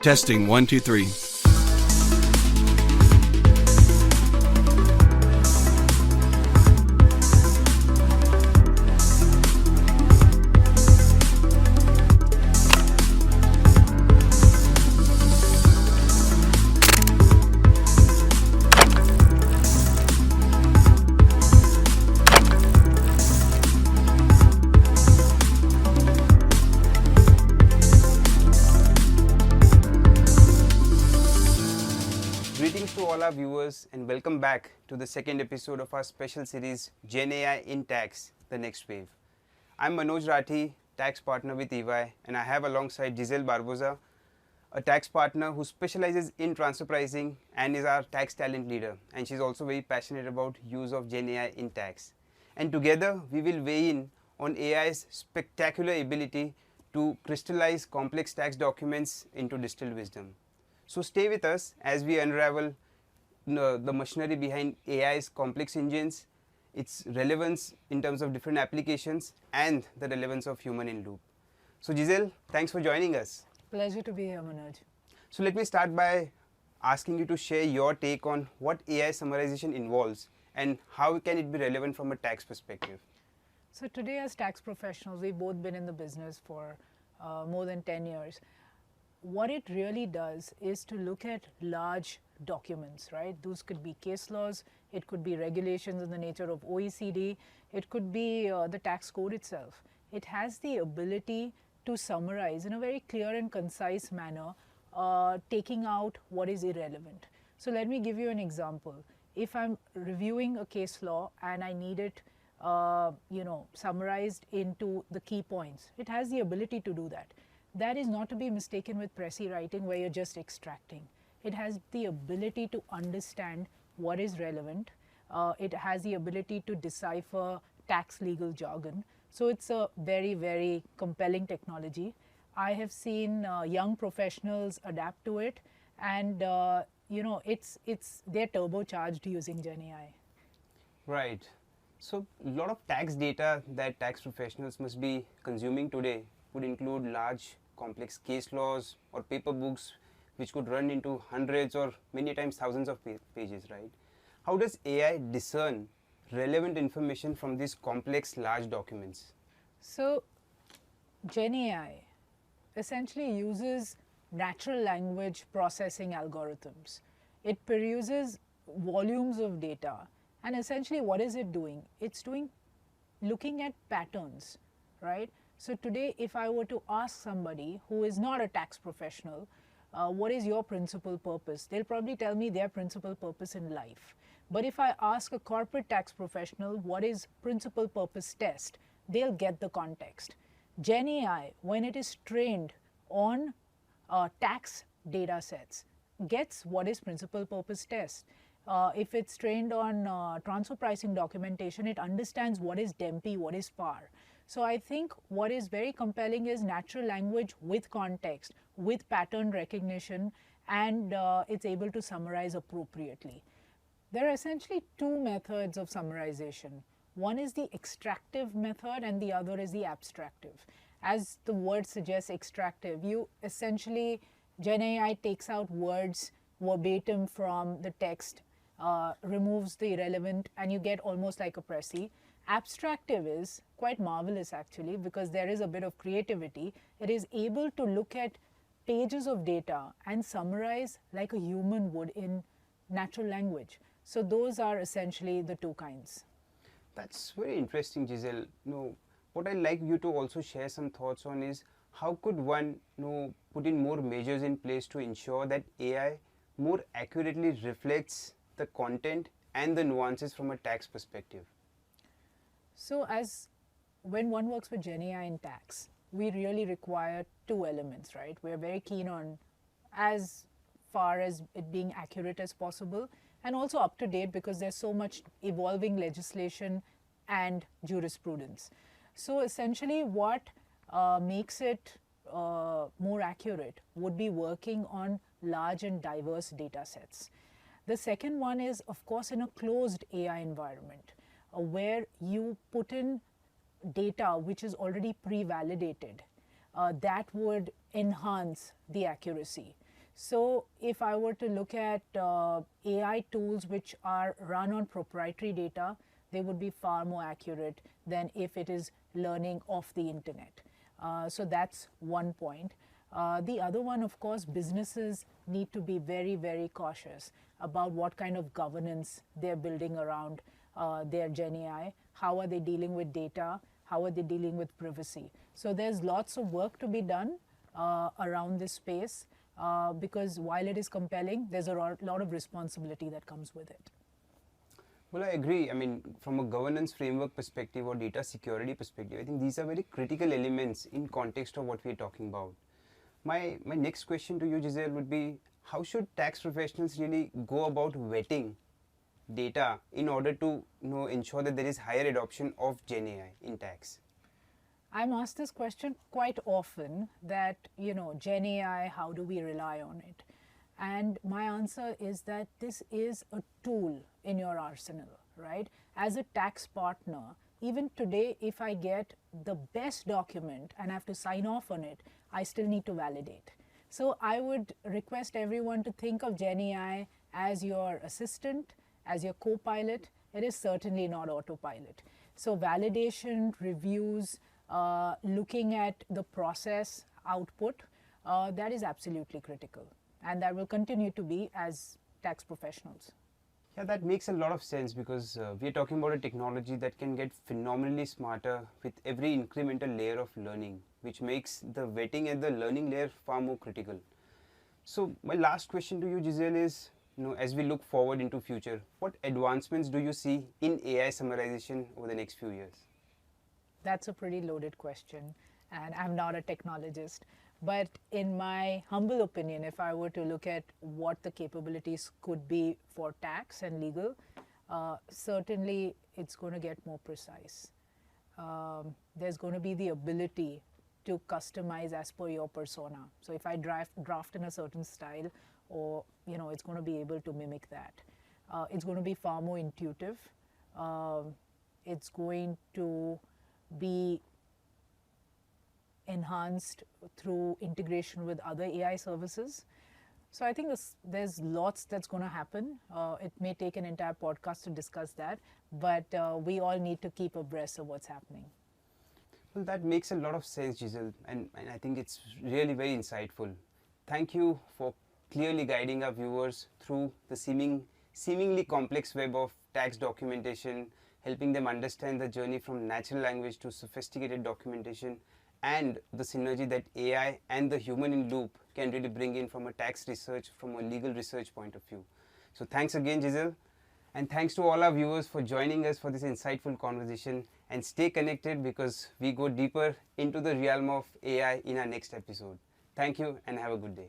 Testing 1, 2, 3. Greetings to all our viewers and welcome back to the second episode of our special series Gen AI in Tax, the next wave. I'm Manoj Rathi, tax partner with EY, and I have alongside Giselle Barboza, a tax partner who specializes in transfer pricing and is our tax talent leader, and she's also very passionate about use of Gen AI in tax. And together we will weigh in on AI's spectacular ability to crystallize complex tax documents into distilled wisdom. So stay with us as we unravel the machinery behind AI's complex engines, its relevance in terms of different applications, and the relevance of human in loop. So Giselle, thanks for joining us. Pleasure to be here, Manoj. So let me start by asking you to share your take on what AI summarization involves and how can it be relevant from a tax perspective. So today as tax professionals, we've both been in the business for more than 10 years. What it really does is to look at large documents, right? Those could be case laws, it could be regulations in the nature of OECD, it could be the tax code itself. It has the ability to summarize in a very clear and concise manner, taking out what is irrelevant. So let me give you an example. If I'm reviewing a case law and I need it summarized into the key points, it has the ability to do that. That is not to be mistaken with Pressy writing where you're just extracting. It has the ability to understand what is relevant. It has the ability to decipher tax legal jargon. So it's a very, very compelling technology. I have seen young professionals adapt to it, and they're turbocharged using Gen AI. Right. So a lot of tax data that tax professionals must be consuming today would include large complex case laws or paper books which could run into hundreds or many times thousands of pages, right? How does AI discern relevant information from these complex large documents? So Gen AI essentially uses natural language processing algorithms. It peruses volumes of data, and essentially what is it doing? It's looking at patterns, right? So today, if I were to ask somebody who is not a tax professional, what is your principal purpose? They'll probably tell me their principal purpose in life. But if I ask a corporate tax professional, what is principal purpose test? They'll get the context. Gen AI, when it is trained on tax data sets, gets what is principal purpose test. If it's trained on transfer pricing documentation, it understands what is DEMPI, what is FAR. So I think what is very compelling is natural language with context, with pattern recognition, and it's able to summarize appropriately. There are essentially two methods of summarization. One is the extractive method and the other is the abstractive. As the word suggests, extractive, Gen AI takes out words verbatim from the text, removes the irrelevant, and you get almost like a Pressy. Abstractive is quite marvelous actually because there is a bit of creativity. It is able to look at pages of data and summarize like a human would in natural language. So those are essentially the two kinds. That's very interesting, Giselle. What I'd like you to also share some thoughts on is how could one put in more measures in place to ensure that AI more accurately reflects the content and the nuances from a tax perspective? So when one works with Gen AI in tax, we really require two elements, right? We're very keen on as far as it being accurate as possible and also up to date because there's so much evolving legislation and jurisprudence. So essentially what makes it more accurate would be working on large and diverse data sets. The second one is, of course, in a closed AI environment where you put in data which is already pre-validated. That would enhance the accuracy. So if I were to look at AI tools which are run on proprietary data, they would be far more accurate than if it is learning off the internet. So that's one point. The other one, of course, businesses need to be very, very cautious about what kind of governance they're building around their Gen AI. How are they dealing with data? How are they dealing with privacy? So there's lots of work to be done around this space because while it is compelling, there's a lot of responsibility that comes with it. Well, I agree. I mean, from a governance framework perspective or data security perspective, I think these are very critical elements in context of what we're talking about. My next question to you, Giselle, would be how should tax professionals really go about vetting data in order to ensure that there is higher adoption of Gen AI in tax? I'm asked this question quite often that, Gen AI, how do we rely on it? And my answer is that this is a tool in your arsenal, right? As a tax partner, even today, if I get the best document and I have to sign off on it, I still need to validate. So I would request everyone to think of Gen AI as your assistant, as your co-pilot. It is certainly not autopilot. So validation, reviews, looking at the process output, that is absolutely critical. And that will continue to be as tax professionals. Yeah, that makes a lot of sense because we're talking about a technology that can get phenomenally smarter with every incremental layer of learning, which makes the vetting and the learning layer far more critical. So my last question to you, Giselle, is, as we look forward into future, what advancements do you see in AI summarization over the next few years? That's a pretty loaded question, and I'm not a technologist. But in my humble opinion, if I were to look at what the capabilities could be for tax and legal, certainly it's going to get more precise. There's going to be the ability to customize as per your persona. So if I draft in a certain style, or it's going to be able to mimic that. It's going to be far more intuitive. It's going to be enhanced through integration with other AI services. So I think there's lots that's going to happen. It may take an entire podcast to discuss that, but we all need to keep abreast of what's happening. Well, that makes a lot of sense, Giselle, and I think it's really very insightful. Thank you for clearly guiding our viewers through the seemingly complex web of tax documentation, helping them understand the journey from natural language to sophisticated documentation, and the synergy that AI and the human in loop can really bring in from a tax research, from a legal research point of view. So thanks again, Giselle. And thanks to all our viewers for joining us for this insightful conversation, and stay connected because we go deeper into the realm of AI in our next episode. Thank you and have a good day.